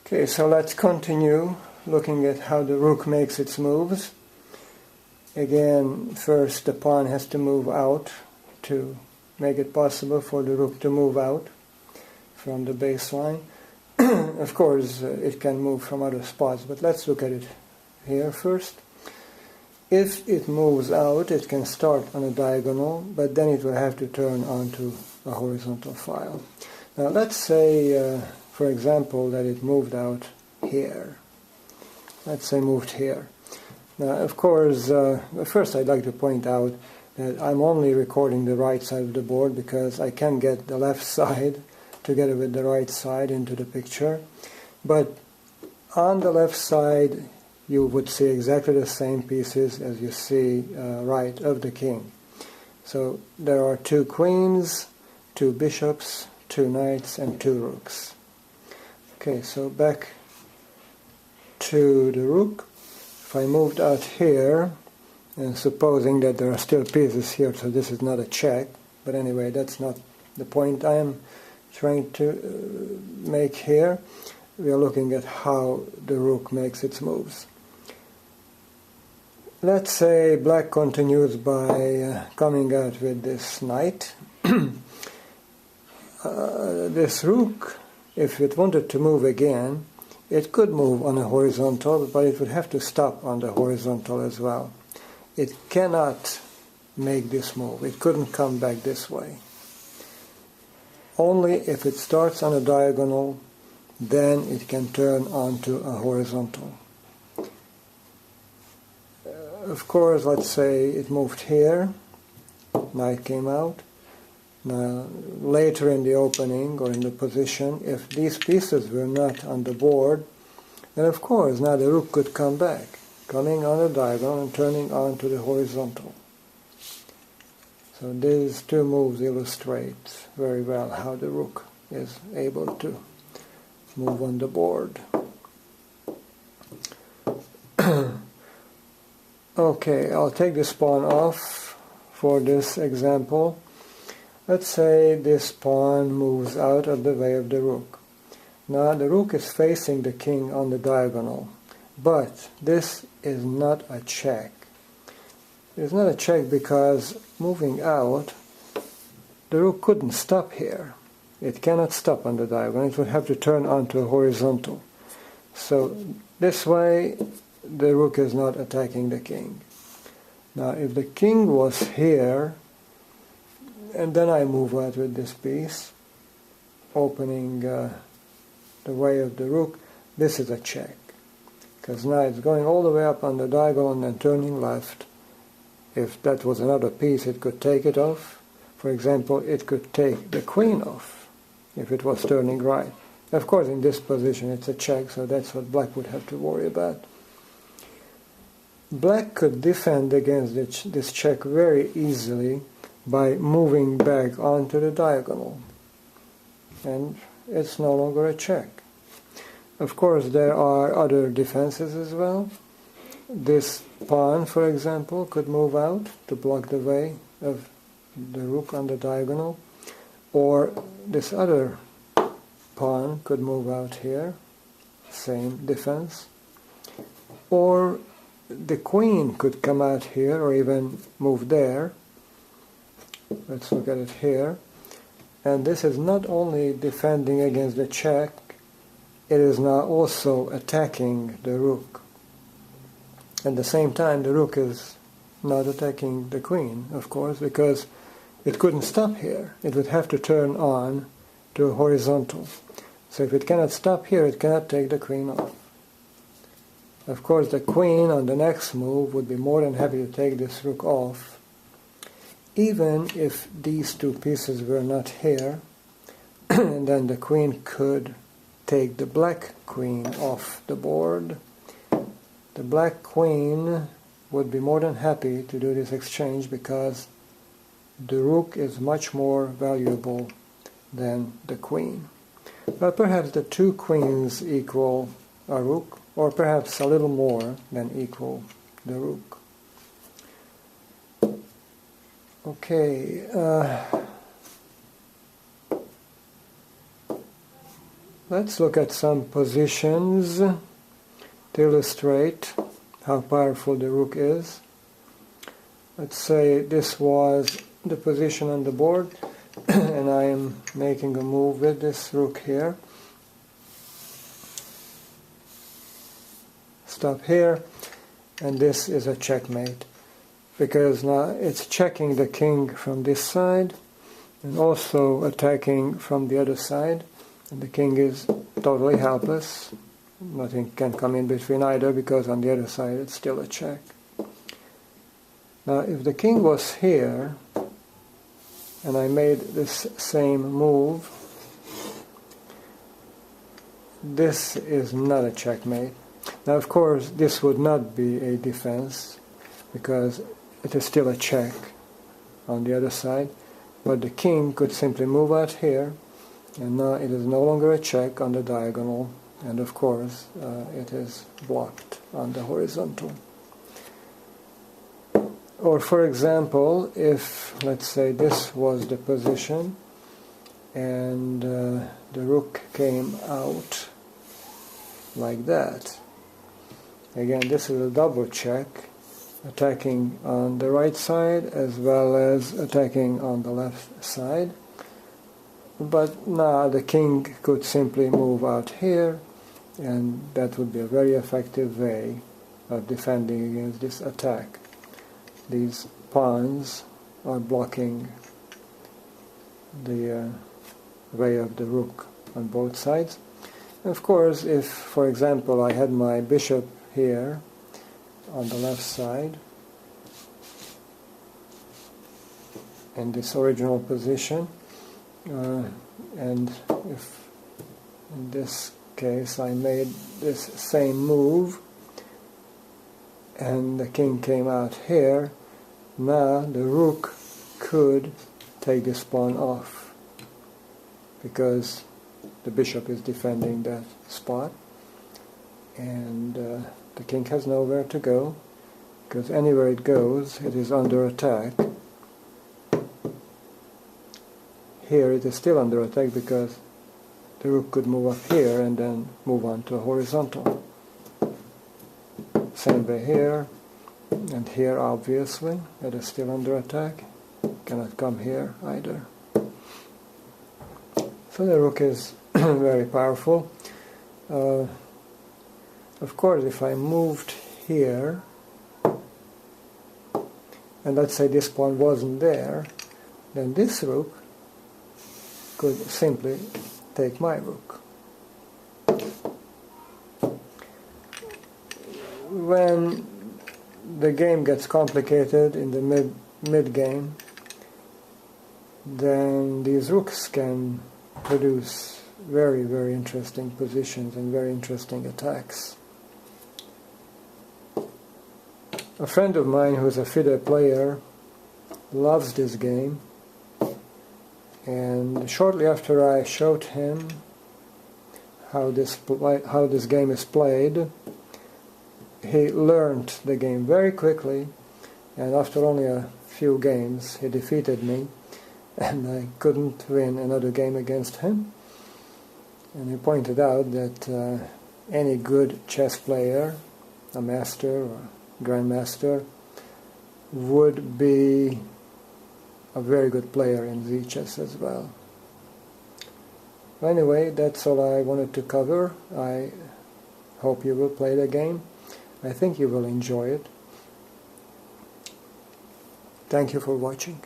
Okay, so let's continue looking at how the rook makes its moves. Again, first the pawn has to move out to make it possible for the rook to move out from the baseline. Of course, it can move from other spots, but let's look at it here first. If it moves out, it can start on a diagonal, but then it will have to turn onto a horizontal file. Now let's say, for example, that it moved out here. Let's say moved here. Now, of course, first I'd like to point out that I'm only recording the right side of the board because I can get the left side together with the right side into the picture. But on the left side, you would see exactly the same pieces as you see right of the king. So there are 2 queens, 2 bishops, 2 knights, and 2 rooks. Okay, so back to the rook. If I moved out here, and supposing that there are still pieces here, so this is not a check, but anyway, that's not the point I am trying to make here. We are looking at how the rook makes its moves. Let's say black continues by coming out with this knight. This rook, if it wanted to move again, it could move on a horizontal, but it would have to stop on the horizontal as well. It cannot make this move. It couldn't come back this way. Only if it starts on a diagonal, then it can turn onto a horizontal. Of course, let's say it moved here, knight came out. Now, later in the opening or in the position, if these pieces were not on the board, then of course now the rook could come back, coming on a diagonal and turning onto the horizontal. So these 2 moves illustrate very well how the rook is able to move on the board. Okay, I'll take this pawn off for this example. Let's say this pawn moves out of the way of the rook. Now the rook is facing the king on the diagonal, but this is not a check. It's not a check because moving out, the rook couldn't stop here. It cannot stop on the diagonal. It would have to turn onto a horizontal. So this way, the rook is not attacking the king. Now if the king was here, and then I move out with this piece, opening the way of the rook, this is a check. Because now it's going all the way up on the diagonal and then turning left. If that was another piece, it could take it off. For example, it could take the queen off if it was turning right. Of course, in this position it's a check, so that's what black would have to worry about. Black could defend against this check very easily by moving back onto the diagonal. And it's no longer a check. Of course, there are other defenses as well. This pawn, for example, could move out to block the way of the rook on the diagonal. Or this other pawn could move out here, same defense. Or the queen could come out here or even move there. Let's look at it here. And this is not only defending against the check, it is now also attacking the rook. At the same time, the rook is not attacking the queen, of course, because it couldn't stop here. It would have to turn on to a horizontal. So if it cannot stop here, it cannot take the queen off. Of course, the queen on the next move would be more than happy to take this rook off, even if these 2 pieces were not here, and then the queen could take the black queen off the board. The black queen would be more than happy to do this exchange because the rook is much more valuable than the queen. But perhaps the 2 queens equal a rook, or perhaps a little more than equal the rook. Okay. Let's look at some positions to illustrate how powerful the rook is. Let's say this was the position on the board and I am making a move with this rook here. Stop here, and this is a checkmate, because now it's checking the king from this side and also attacking from the other side, and the king is totally helpless. Nothing can come in between either, because on the other side it's still a check. Now if the king was here and I made this same move, this is not a checkmate. Now of course this would not be a defense, because it is still a check on the other side, but the king could simply move out here, and now it is no longer a check on the diagonal, and of course it is blocked on the horizontal. Or for example, if let's say this was the position and the rook came out like that. Again, this is a double check, attacking on the right side as well as attacking on the left side. But now the king could simply move out here, and that would be a very effective way of defending against this attack. These pawns are blocking the way of the rook on both sides. And of course, if, for example, I had my bishop here on the left side in this original position, and if in this case I made this same move and the king came out here, now the rook could take this pawn off, because the bishop is defending that spot, and the king has nowhere to go, because anywhere it goes it is under attack. Here it is still under attack, because the rook could move up here and then move on to a horizontal. Same way here, and here obviously it is still under attack, cannot come here either. So the rook is very powerful. Of course, if I moved here, and let's say this pawn wasn't there, then this rook could simply take my rook. When the game gets complicated in the mid-game, then these rooks can produce very, very interesting positions and very interesting attacks. A friend of mine who's a FIDE player loves this game, and shortly after I showed him how this game is played, he learned the game very quickly, and after only a few games he defeated me, and I couldn't win another game against him. And he pointed out that any good chess player, a master or grandmaster, would be a very good player in Z-chess as well. Anyway, that's all I wanted to cover. I hope you will play the game. I think you will enjoy it. Thank you for watching.